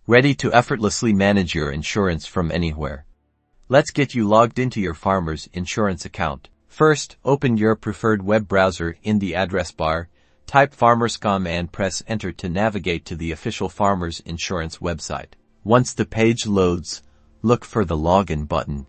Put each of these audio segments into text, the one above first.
ready to effortlessly manage your insurance from anywhere. Let's get you logged into your Farmers Insurance account. First, open your preferred web browser. In the address bar, type farmers.com and press enter to navigate to the official Farmers Insurance website. Once the page loads, look for the login button,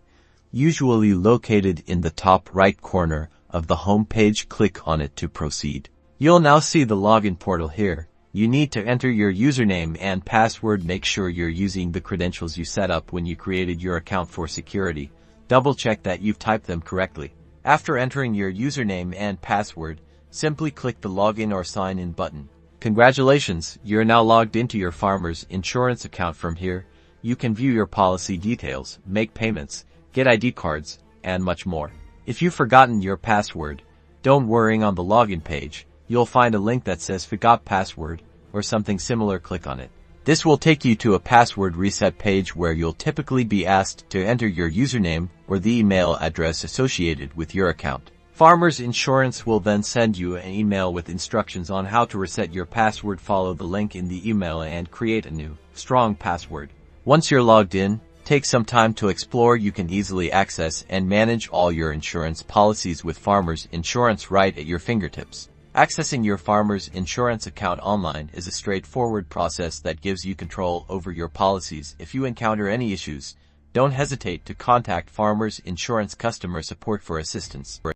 usually located in the top right corner of the home page. Click on it to proceed. You'll now see the login portal here. You need to enter your username and password. Make sure you're using the credentials you set up when you created your account for security. Double check that you've typed them correctly. After entering your username and password, simply click the login or sign in button. Congratulations, you're now logged into your Farmers Insurance account. From here, you can view your policy details, make payments, get ID cards, and much more. If you've forgotten your password, don't worry. On the login page, you'll find a link that says Forgot Password or something similar. Click on it. This will take you to a password reset page where you'll typically be asked to enter your username or the email address associated with your account. Farmers Insurance will then send you an email with instructions on how to reset your password. Follow the link in the email and create a new, strong password. Once you're logged in, take some time to explore. You can easily access and manage all your insurance policies with Farmers Insurance right at your fingertips. Accessing your Farmers Insurance account online is a straightforward process that gives you control over your policies. If you encounter any issues, don't hesitate to contact Farmers Insurance customer support for assistance.